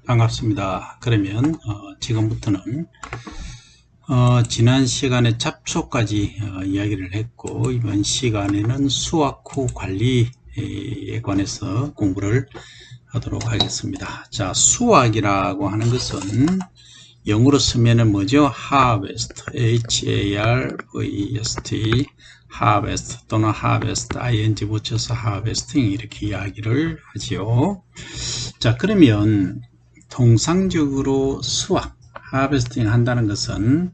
반갑습니다. 그러면 지금부터는 지난 시간에 잡초까지 이야기를 했고, 이번 시간에는 수확 후 관리에 관해서 공부를 하도록 하겠습니다. 자, 수확이라고 하는 것은 영어로 쓰면은 뭐죠? harvest, h-a-r-v-e-s-t, harvest 또는 harvest, ing 붙여서 harvesting 이렇게 이야기를 하지요. 자, 그러면 통상적으로 수확, 하베스팅 한다는 것은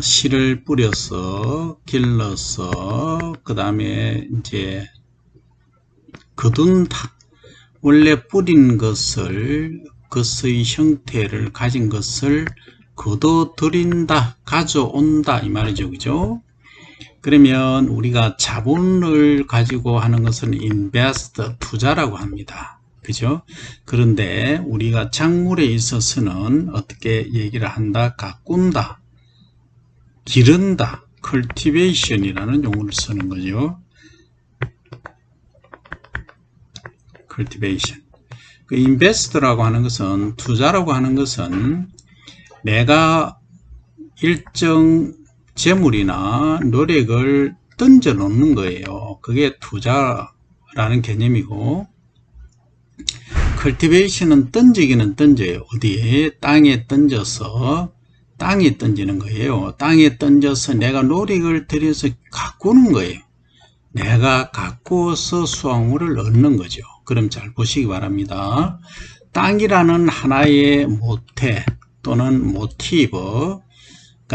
씨를 뿌려서 길러서 그 다음에 이제 거둔다. 원래 뿌린 것을 것의 형태를 가진 것을 거둬들인다, 가져온다 이 말이죠, 그죠? 그러면 우리가 자본을 가지고 하는 것은 invest, 투자라고 합니다. 그죠? 그런데 우리가 작물에 있어서는 어떻게 얘기를 한다? 가꾼다, 기른다, cultivation이라는 용어를 쓰는 거죠. cultivation. 그 invest라고 하는 것은, 투자라고 하는 것은 내가 일정 재물이나 노력을 던져 놓는 거예요. 그게 투자라는 개념이고, cultivation은 던지기는 던져요. 어디에? 땅에 던져서, 땅에 던지는 거예요. 땅에 던져서 내가 노력을 들여서 가꾸는 거예요. 내가 가꾸어서 수확물을 얻는 거죠. 그럼 잘 보시기 바랍니다. 땅이라는 하나의 모태 또는 모티브가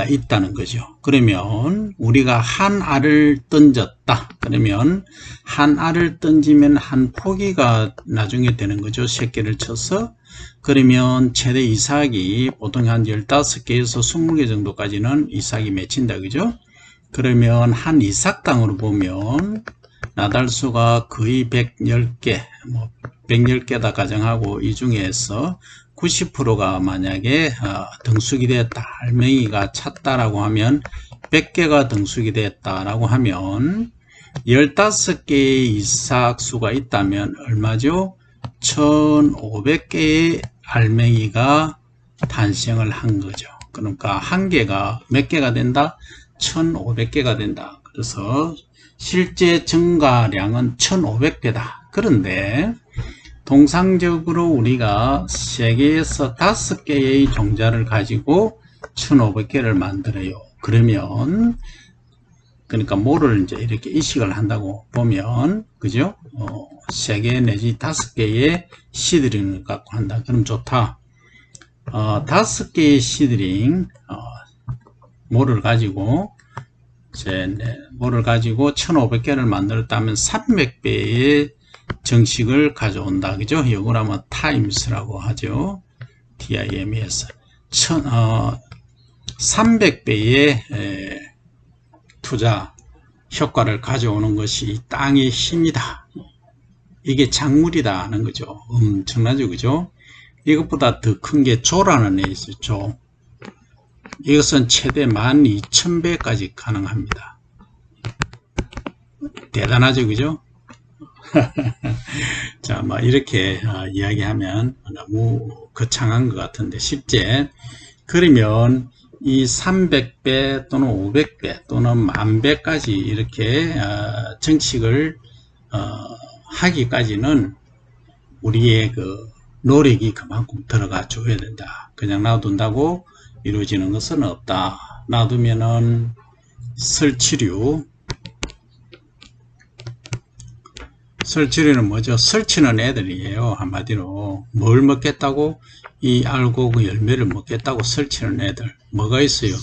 있다는 거죠. 그러면 우리가 한 알을 던졌다. 그러면 한 알을 던지면 한 포기가 나중에 되는 거죠. 새끼를 쳐서. 그러면 최대 이삭이 보통 한 15개에서 20개 정도까지는 이삭이 맺힌다. 그죠? 그러면 한 이삭당으로 보면 나달수가 거의 110개, 110개다 가정하고 이 중에서 90%가 만약에 등숙이 되었다, 알맹이가 찼다라고 하면 100개가 등숙이 되었다라고 하면 15개의 이삭수가 있다면 얼마죠? 1500개의 알맹이가 탄생을 한 거죠. 그러니까 한 개가 몇 개가 된다? 1500개가 된다. 그래서 실제 증가량은 1500개다. 그런데 통상적으로 우리가 3개에서 5개의 종자를 가지고 1500개를 만들어요. 그러면 그러니까 뭐를 이제 이렇게 이식을 한다고 보면, 그죠? 3개 내지 5개의 시드링을 갖고 한다. 그럼 좋다. 5개의 시드링, 모를 가지고 1500개를 만들었다면 300배의 정식을 가져온다. 그죠? 이걸 하면 times라고 하죠. TIMES. 300배의 투자 효과를 가져오는 것이 땅의 힘이다. 이게 작물이다 하는 거죠. 엄청나죠, 그죠? 이것보다 더 큰 게 조라는 애 있어요. 조. 이것은 최대 12,000배까지 가능합니다. 대단하죠, 그죠? 자, 이렇게 이야기하면 너무 거창한 것 같은데, 실제 그러면 이 300배 또는 500배 또는 10,000배까지 이렇게 정식을 하기까지는 우리의 그 노력이 그만큼 들어가 줘야 된다. 그냥 놔둔다고 이루어지는 것은 없다. 놔두면은 설치류는 뭐죠? 설치는 애들이에요. 한마디로 뭘 먹겠다고? 이 알고 그 열매를 먹겠다고 설치는 애들. 뭐가 있어요?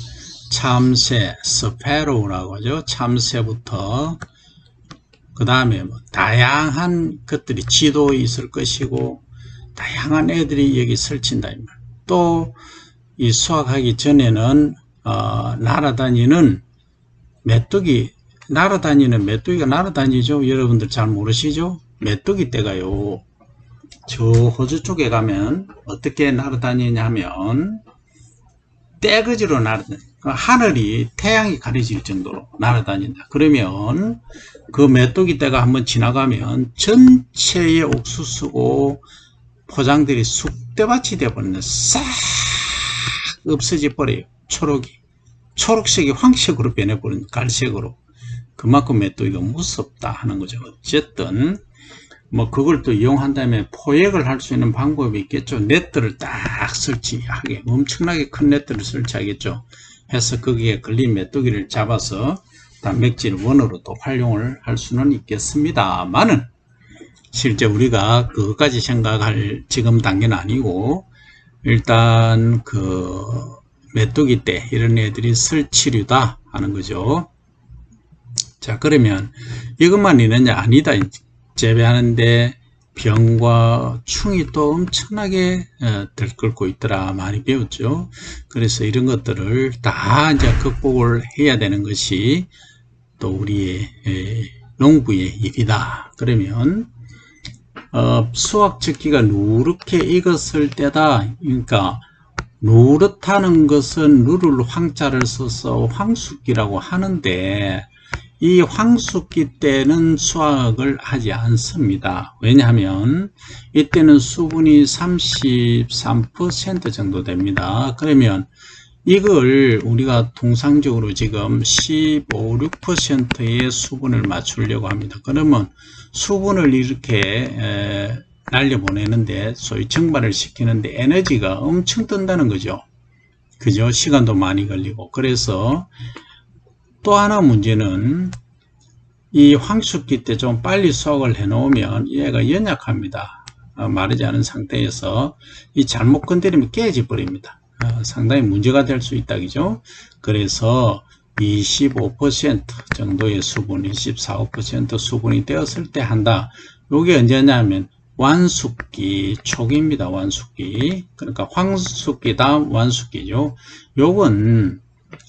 참새, 스패로우라고 하죠. 참새부터 그 다음에 다양한 것들이 쥐도 있을 것이고 다양한 애들이 여기 설친다. 또 이 수확하기 전에는 날아다니는 메뚜기, 메뚜기가 날아다니죠. 여러분들 잘 모르시죠? 메뚜기 떼가요. 저 호주 쪽에 가면 어떻게 날아다니냐 하면 떼거지로 날아다니. 하늘이 태양이 가려질 정도로 날아다닌다. 그러면 그 메뚜기 떼가 한번 지나가면 전체의 옥수수고 포장들이 쑥대밭이 되어버리는 싹 없어져 버려요. 초록색이 황색으로 변해버린 갈색으로. 그만큼 메뚜기가 무섭다 하는 거죠. 어쨌든 뭐 그걸 또 이용한다면 포획을 할 수 있는 방법이 있겠죠. 네트를 딱 설치하게, 엄청나게 큰 네트를 설치하겠죠. 해서 거기에 걸린 메뚜기를 잡아서 단백질 원으로 또 활용을 할 수는 있겠습니다만은, 실제 우리가 그것까지 생각할 지금 단계는 아니고, 일단 그 메뚜기 떼 이런 애들이 설치류다 하는 거죠. 자, 그러면 이것만 있느냐? 아니다. 재배하는데 병과 충이 또 엄청나게 들끓고 있더라 많이 배웠죠. 그래서 이런 것들을 다 이제 극복을 해야 되는 것이 또 우리의 농부의 일이다. 그러면 수확 적기가 누렇게 익었을 때다. 그러니까 누렇다는 것은 누를 황자를 써서 황숙기라고 하는데, 이 황숙기 때는 수확을 하지 않습니다. 왜냐하면 이때는 수분이 33% 정도 됩니다. 그러면 이걸 우리가 통상적으로 지금 15, 6%의 수분을 맞추려고 합니다. 그러면 수분을 이렇게 날려보내는데, 소위 증발을 시키는데 에너지가 엄청 든다는 거죠. 그죠? 시간도 많이 걸리고. 그래서 또 하나 문제는 이 황숙기 때 좀 빨리 수확을 해 놓으면 얘가 연약합니다. 마르지 않은 상태에서 이 잘못 건드리면 깨져 버립니다. 상당히 문제가 될 수 있다, 그죠? 그래서 25% 정도의 수분, 24, 5% 수분이 되었을 때 한다. 요게 언제냐면 완숙기 초기입니다. 완숙기. 그러니까 황숙기 다음 완숙기죠. 요건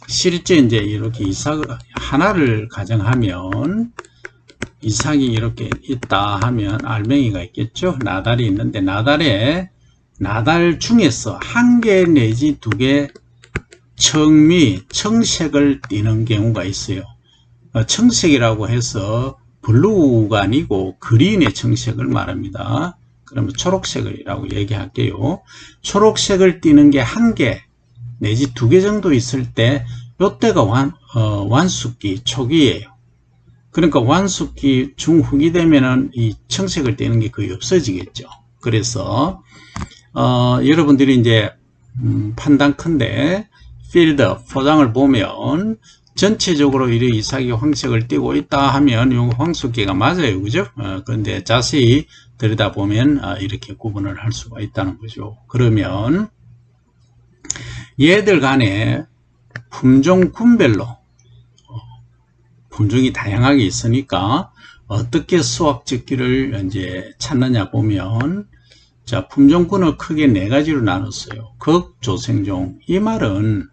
실제 이제 이렇게 이삭 하나를 가정하면, 이삭이 이렇게 있다 하면 알맹이가 있겠죠. 나달이 있는데, 나달 중에서 한 개 내지 두 개 청색을 띠는 경우가 있어요. 청색이라고 해서 블루가 아니고 그린의 청색을 말합니다. 그러면 초록색이라고 얘기할게요. 초록색을 띠는 게 한 개 내지 두 개 정도 있을 때, 요때가 완숙기 초기예요. 그러니까 완숙기 중후기 되면은 이 청색을 띠는 게 거의 없어지겠죠. 그래서 여러분들이 이제 판단컨대 필드 포장을 보면 전체적으로 이 이삭이 황색을 띠고 있다 하면 요 황숙기가 맞아요, 그죠? 그런데 자세히 들여다보면 이렇게 구분을 할 수가 있다는 거죠. 그러면 얘들 간에 품종군별로 품종이 다양하게 있으니까 어떻게 수확 적기를 이제 찾느냐 보면, 자, 품종군을 크게 네 가지로 나눴어요. 극조생종. 이 말은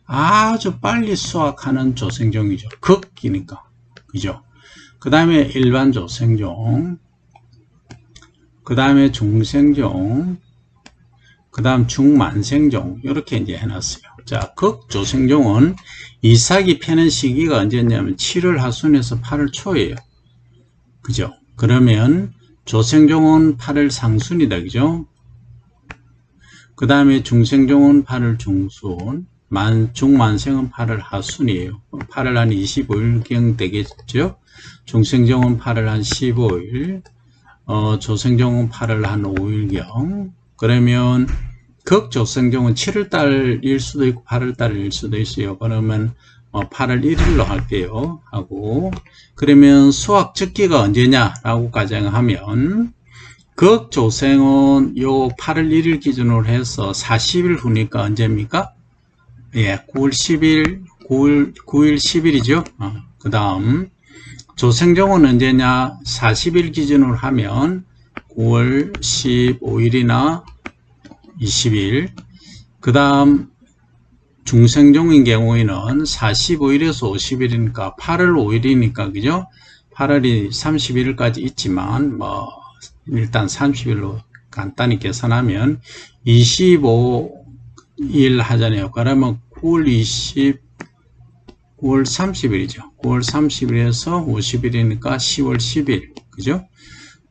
아주 빨리 수확하는 조생종이죠. 극이니까. 그죠? 그 다음에 일반 조생종, 그 다음에 중생종, 그 다음 중만생종, 이렇게 이제 해놨어요. 자, 극조생종은 이삭이 패는 시기가 언제냐면 7월 하순에서 8월 초예요. 그죠? 그러면 조생종은 8월 상순이다. 그죠? 그 다음에 중생종은 8월 중순, 중만생은 8월 하순이에요. 8월 한 25일경 되겠죠? 중생종은 8월 한 15일, 조생종은 8월 한 5일경. 그러면 극조생종은 7월달일 수도 있고 8월달일 수도 있어요. 그러면 8월 1일로 할게요. 하고, 그러면 수확 적기가 언제냐라고 가정하면, 극조생은 요 8월 1일 기준으로 해서 40일 후니까 언제입니까? 예, 9월 10일, 9일 10일이죠. 그 다음, 조생종은 언제냐? 40일 기준으로 하면 9월 15일이나 20일. 그 다음, 중생종인 경우에는 45일에서 50일이니까 8월 5일이니까, 그죠? 8월이 31일까지 있지만, 일단 30일로 간단히 계산하면 25일 하잖아요. 그러면 9월 30일이죠. 9월 30일에서 50일이니까 10월 10일. 그죠?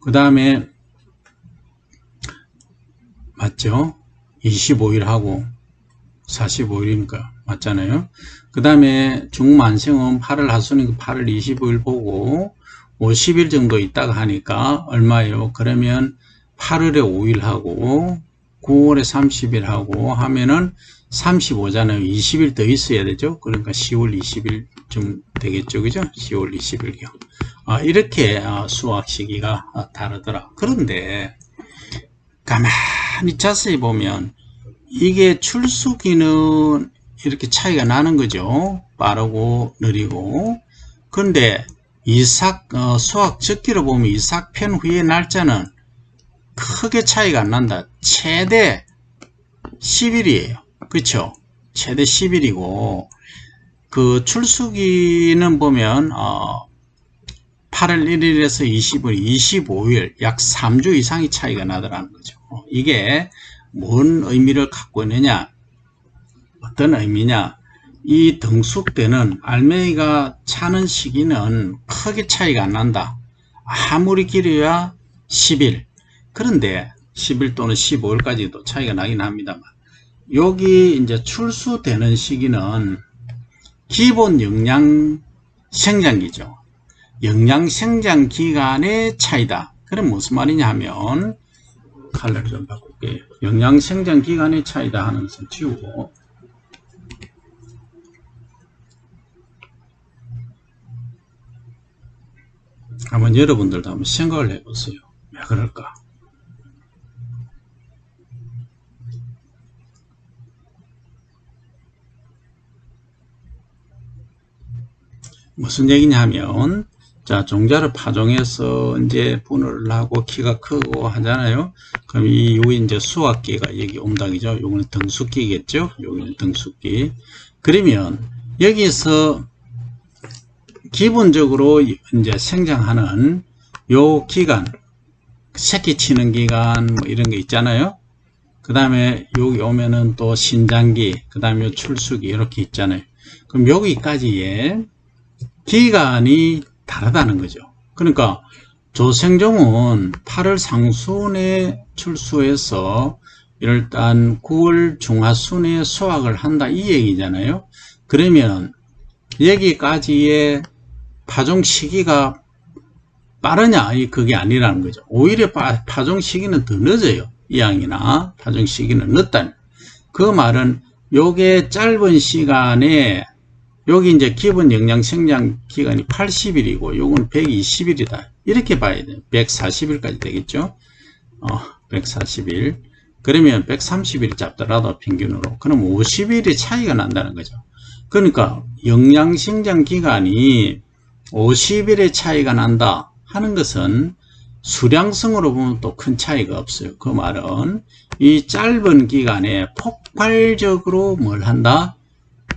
그 다음에 맞죠? 25일 하고 45일이니까 맞잖아요. 그 다음에 중만생은 8월 하순이니까 8월 25일 보고 50일 정도 있다가 하니까 얼마예요? 그러면 8월에 5일 하고 9월에 30일 하고 하면은 35잖아요. 20일 더 있어야 되죠. 그러니까 10월 20일쯤 되겠죠. 그죠? 10월 20일경. 이렇게 수확 시기가 다르더라. 그런데 가만히 자세히 보면 이게 출수기는 이렇게 차이가 나는 거죠. 빠르고 느리고. 그런데 수확 적기로 보면 이삭편 후의 날짜는 크게 차이가 안 난다. 최대 10일이에요. 그쵸? 최대 10일이고, 그 출수기는 보면, 8월 1일에서 20일, 25일, 약 3주 이상의 차이가 나더라는 거죠. 이게 뭔 의미를 갖고 있느냐? 어떤 의미냐? 이 등숙 때는 알맹이가 차는 시기는 크게 차이가 안 난다. 아무리 길어야 10일. 그런데 10일 또는 15일까지도 차이가 나긴 합니다만, 여기 이제 출수되는 시기는 기본 영양 생장기죠. 영양 생장 기간의 차이다. 그럼 무슨 말이냐 하면, 컬러를 좀 바꿀게요. 영양 생장 기간의 차이다 하는 것을 지우고, 한번 여러분들도 한번 생각을 해보세요. 왜 그럴까? 무슨 얘기냐 하면, 자, 종자를 파종해서 이제 분해를 하고 키가 크고 하잖아요. 그럼 요게 이제 수확기가 여기 옴당이죠. 요거는 등숙기겠죠. 여기는 등숙기. 그러면 여기서 기본적으로 이제 생장하는 요 기간, 새끼 치는 기간 뭐 이런 게 있잖아요. 그 다음에 여기 오면은 또 신장기, 그 다음에 출수기 이렇게 있잖아요. 그럼 여기까지의 기간이 다르다는 거죠. 그러니까 조생종은 8월 상순에 출수해서 일단 9월 중하순에 수확을 한다 이 얘기잖아요. 그러면 여기까지의 파종 시기가 빠르냐? 그게 아니라는 거죠. 오히려 파종 시기는 더 늦어요. 이항이나 파종 시기는 늦다. 그 말은 요게 짧은 시간에 여기 이제 기본 영양 생장 기간이 80일이고 요건 120일이다. 이렇게 봐야 돼요. 140일까지 되겠죠. 140일. 그러면 130일 잡더라도 평균으로. 그럼 50일의 차이가 난다는 거죠. 그러니까 영양 생장 기간이 50일의 차이가 난다 하는 것은 수량성으로 보면 또 큰 차이가 없어요. 그 말은 이 짧은 기간에 폭발적으로 뭘 한다?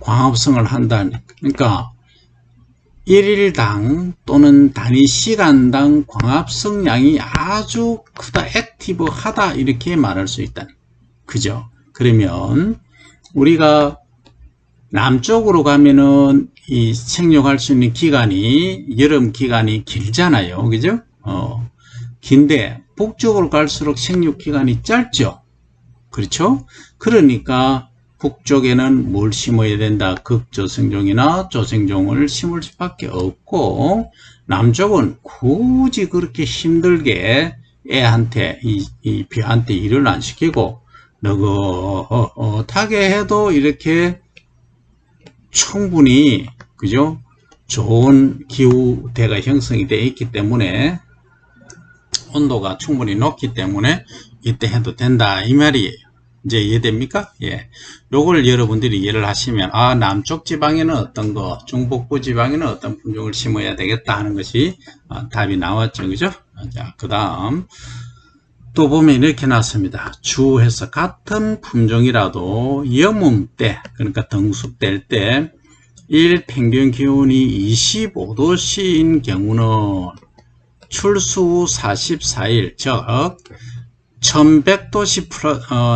광합성을 한다. 그러니까 1일당 또는 단위 시간당 광합성량이 아주 크다, 액티브하다 이렇게 말할 수 있다. 그죠? 그러면 우리가 남쪽으로 가면은 이 생육할 수 있는 기간이 여름 기간이 길잖아요. 그죠? 긴데 북쪽으로 갈수록 생육 기간이 짧죠. 그렇죠? 그러니까 북쪽에는 뭘 심어야 된다? 극조생종이나 조생종을 심을 수밖에 없고, 남쪽은 굳이 그렇게 힘들게 애한테, 이 비한테 일을 안 시키고, 느긋하게 해도 이렇게 충분히, 그죠? 좋은 기후대가 형성이 되어 있기 때문에, 온도가 충분히 높기 때문에, 이때 해도 된다. 이 말이에요. 이제 이해됩니까? 예. 요걸 여러분들이 이해를 하시면, 남쪽 지방에는 어떤 거, 중북부 지방에는 어떤 품종을 심어야 되겠다 하는 것이 답이 나왔죠. 그죠? 자, 그 다음. 또 보면 이렇게 나왔습니다. 주해서 같은 품종이라도 여문 때, 그러니까 등숙될 때, 일 평균 기온이 25도씨인 경우는 출수 후 44일, 즉, 1100도씨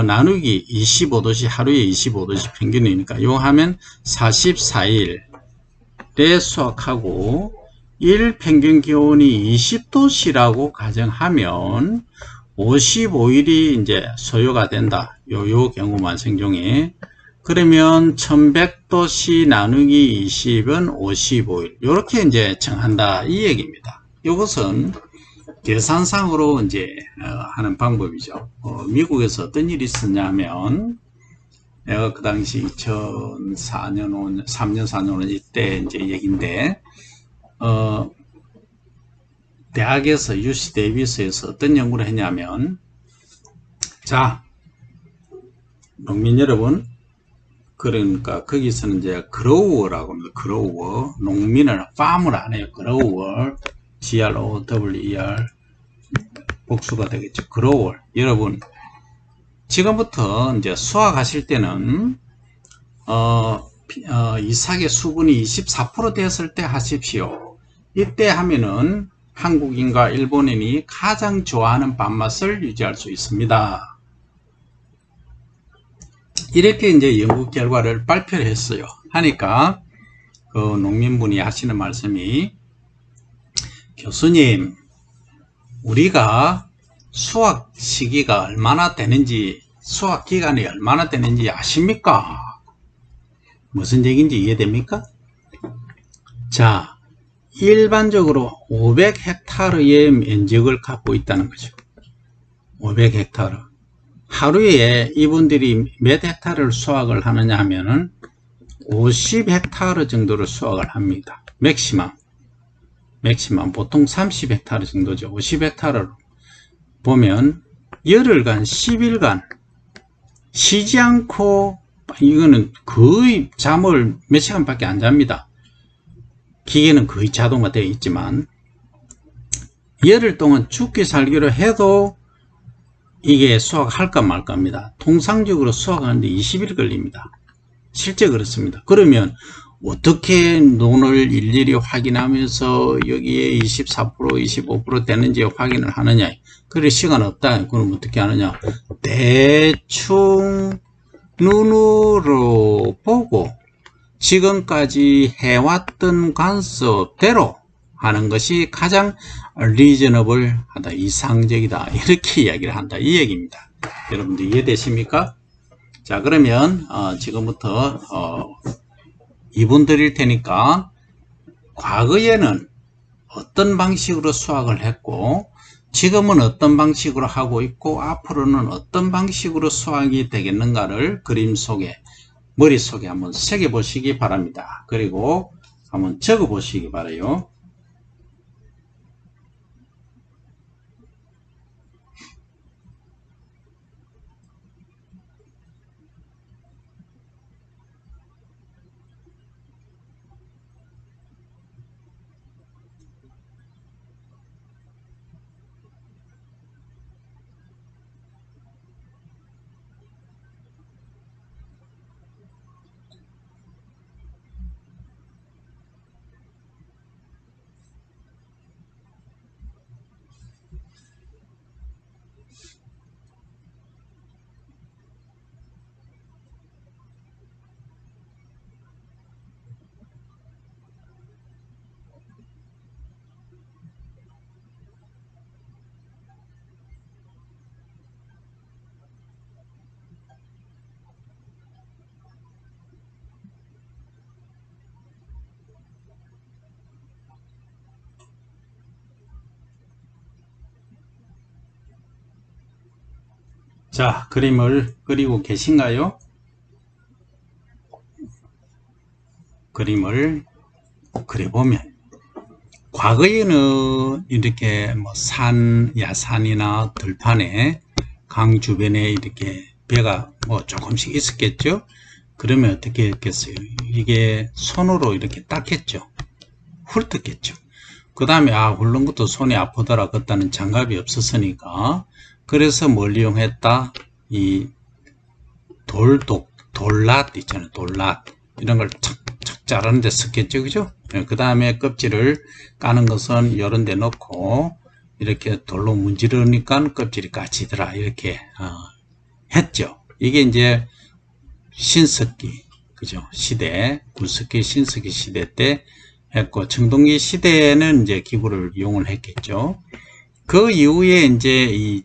나누기 25도씨, 하루에 25도씨 평균이니까 요 하면 44일에 수확하고 일 평균 기온이 20도씨라고 가정하면 55일이 이제 소요가 된다. 요 경우만 생중에. 그러면 1100도씨 나누기 20은 55일. 요렇게 이제 정한다. 이 얘기입니다. 이것은 계산상으로 이제 하는 방법이죠. 미국에서 어떤 일이 있었냐면, 내가 그 당시 2004년, 5년, 3년, 4년, 5년 이때 이제 얘기인데, 대학에서 UC 데이비스에서 어떤 연구를 했냐면, 자, 농민 여러분, 그러니까 거기서는 이제 그로워라고 합니다. 그로워. 농민을 farmer 안 해요. 그로워. GROWER. 복수가 되겠죠. 그로워. 여러분, 지금부터 이제 수확하실 때는, 이삭의 수분이 24% 됐을 때 하십시오. 이때 하면은 한국인과 일본인이 가장 좋아하는 밥맛을 유지할 수 있습니다. 이렇게 이제 연구 결과를 발표를 했어요. 하니까 그 농민분이 하시는 말씀이, 교수님, 우리가 수확 시기가 얼마나 되는지, 수확 기간이 얼마나 되는지 아십니까? 무슨 얘기인지 이해됩니까? 자, 일반적으로 500헥타르의 면적을 갖고 있다는 거죠. 500헥타르. 하루에 이분들이 몇 헥타르를 수확을 하느냐 하면은 50헥타르 정도를 수확을 합니다. 맥시멈 보통 30헥타르 정도죠. 50헥타르로 보면 열흘간 10일간 쉬지 않고, 이거는 거의 잠을 몇 시간밖에 안 잡니다. 기계는 거의 자동화되어 있지만 열흘 동안 죽기 살기로 해도 이게 수확할까 말까입니다. 통상적으로 수확하는데 20일 걸립니다. 실제 그렇습니다. 그러면 어떻게 논을 일일이 확인하면서 여기에 24%, 25% 되는지 확인을 하느냐. 그래 시간 없다. 그럼 어떻게 하느냐. 대충 눈으로 보고 지금까지 해왔던 관습대로 하는 것이 가장 리저너블 하다, 이상적이다, 이렇게 이야기를 한다, 이 얘기입니다. 여러분들 이해되십니까? 자, 그러면 지금부터 2분 드릴 테니까 과거에는 어떤 방식으로 수확을 했고 지금은 어떤 방식으로 하고 있고 앞으로는 어떤 방식으로 수확이 되겠는가를 그림 속에, 머릿속에 한번 새겨 보시기 바랍니다. 그리고 한번 적어 보시기 바라요. 자, 그림을 그리고 계신가요? 그림을 그려보면 과거에는 이렇게 뭐 야산이나 들판에 강 주변에 이렇게 배가 뭐 조금씩 있었겠죠. 그러면 어떻게 했겠어요? 이게 손으로 이렇게 닦겠죠. 훑었겠죠. 그 다음에 훑는 것도 손이 아프더라. 그때는 장갑이 없었으니까. 그래서 뭘 이용했다? 이 돌랏 있잖아요. 돌랏. 이런 걸 착착 자르는 데 썼겠죠. 그죠? 그 다음에 껍질을 까는 것은 이런 데 넣고 이렇게 돌로 문지르니까 껍질이 까지더라. 이렇게 했죠. 이게 이제 신석기, 그죠? 시대, 구석기, 신석기 시대 때 했고, 청동기 시대에는 이제 기구를 이용을 했겠죠. 그 이후에 이제 이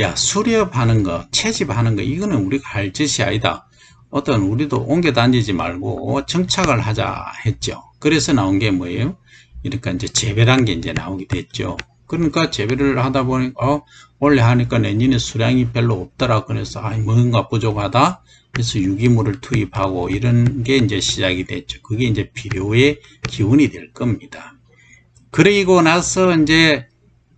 야, 수렵하는 거, 채집하는 거, 이거는 우리가 할 짓이 아니다. 어떤 우리도 옮겨 다니지 말고 정착을 하자 했죠. 그래서 나온 게 뭐예요? 이렇게 이제 재배란 게 이제 나오게 됐죠. 그러니까 재배를 하다 보니까 원래 하니까 내년에 수량이 별로 없더라. 그래서 뭔가 부족하다. 그래서 유기물을 투입하고 이런 게 이제 시작이 됐죠. 그게 이제 비료의 기운이 될 겁니다. 그리고 나서 이제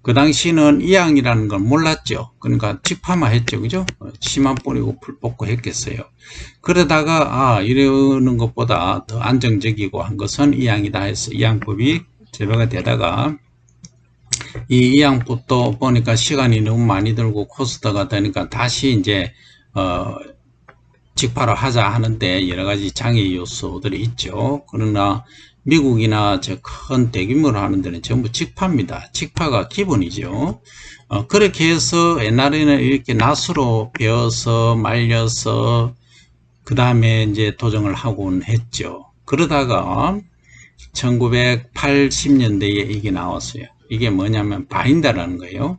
그 당시는 이양이라는 걸 몰랐죠. 그러니까 직파만 했죠. 그죠? 씨만 뿌리고 풀 뽑고 했겠어요. 그러다가 이러는 것보다 더 안정적이고 한 것은 이양이다 해서 이양법이 재배가 되다가 이 이양법도 보니까 시간이 너무 많이 들고 코스트가 되니까 다시 이제 직파로 하자 하는데 여러 가지 장애 요소들이 있죠. 그러나 미국이나 저 큰 대규모로 하는 데는 전부 직파입니다. 직파가 기본이죠. 그렇게 해서 옛날에는 이렇게 낫으로 베어서 말려서 그 다음에 이제 도정을 하곤 했죠. 그러다가 1980년대에 이게 나왔어요. 이게 뭐냐면 바인더라는 거예요.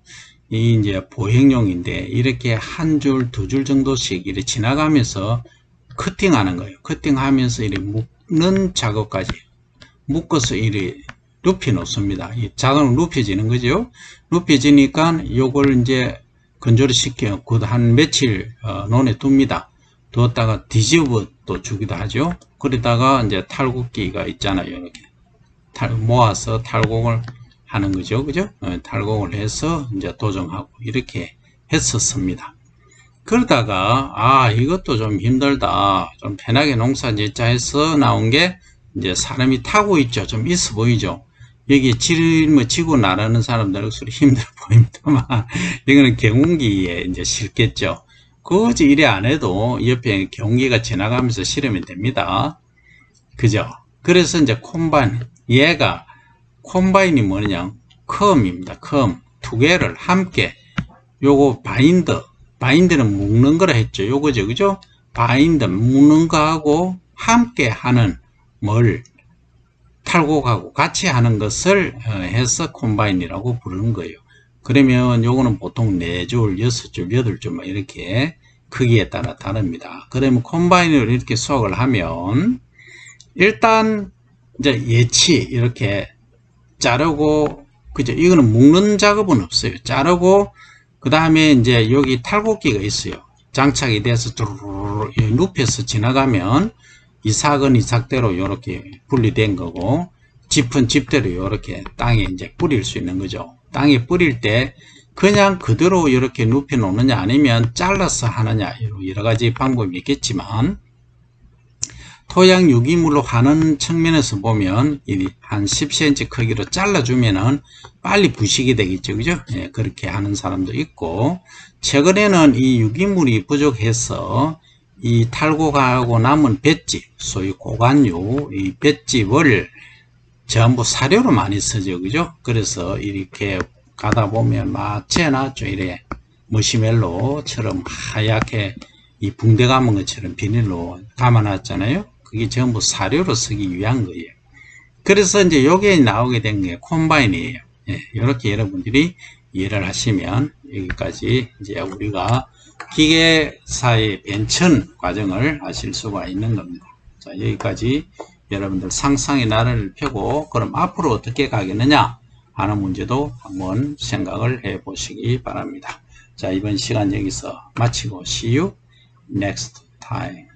이 이제 보행용인데 이렇게 한 줄, 두 줄 정도씩 이렇게 지나가면서 커팅하는 거예요. 커팅하면서 이렇게 묶는 작업까지 묶어서 이렇게 눕혀 놓습니다. 이 자동으로 눕혀지는 거죠. 눕혀지니까 요걸 이제 건조를 시켜 한 며칠 논에 둡니다. 두었다가 뒤집어 또 주기도 하죠. 그러다가 이제 탈곡기가 있잖아요. 이렇게 모아서 탈곡을 하는 거죠. 그죠? 탈곡을 해서 이제 도정하고 이렇게 했었습니다. 그러다가 이것도 좀 힘들다. 좀 편하게 농사 짓자 해서 나온 게 이제 사람이 타고 있죠. 좀 있어 보이죠. 여기 지고 나르는 사람들 소리 힘들어 보입니다만 이거는 경운기에 이제 실겠죠. 굳이 이래 안 해도 옆에 경운기가 지나가면서 실으면 됩니다. 그죠? 그래서 이제 콤바인, 얘가 콤바인이 뭐냐? 컴입니다. 컴. 두 개를 함께 요거 바인더는 묶는 거라 했죠. 요거죠. 그죠? 바인더 묶는 거하고 함께 하는 뭘 탈곡하고 같이 하는 것을 해서 콤바인이라고 부르는 거예요. 그러면 요거는 보통 4줄, 6줄, 8줄 이렇게 크기에 따라 다릅니다. 그러면 콤바인으로 이렇게 수확을 하면 일단 이제 예치 이렇게 자르고 그죠? 이거는 묶는 작업은 없어요. 자르고 그 다음에 이제 여기 탈곡기가 있어요. 장착이 돼서 뚜루루루 눕혀서 지나가면 이삭은 이삭대로 이렇게 분리된 거고 짚은 짚대로 이렇게 땅에 이제 뿌릴 수 있는 거죠. 땅에 뿌릴 때 그냥 그대로 이렇게 눕혀 놓느냐 아니면 잘라서 하느냐 여러 가지 방법이 있겠지만 토양 유기물로 하는 측면에서 보면 한 10cm 크기로 잘라주면은 빨리 부식이 되겠죠. 그죠? 예, 그렇게 하는 사람도 있고, 최근에는 이 유기물이 부족해서 이 탈곡하고 남은 볏짚, 소위 고관유, 이 볏짚을 전부 사료로 많이 쓰죠. 그죠? 그래서 이렇게 가다 보면 마치나 좀 이래 머시멜로처럼 하얗게 이 붕대 감은 것처럼 비닐로 감아놨잖아요. 그게 전부 사료로 쓰기 위한 거예요. 그래서 이제 요게 나오게 된 게 콤바인이에요. 예, 이렇게 여러분들이 이해를 하시면 여기까지 이제 우리가 기계사의 변천 과정을 하실 수가 있는 겁니다. 자, 여기까지 여러분들 상상의 나래를 펴고 그럼 앞으로 어떻게 가겠느냐 하는 문제도 한번 생각을 해 보시기 바랍니다. 자, 이번 시간 여기서 마치고 see you next time.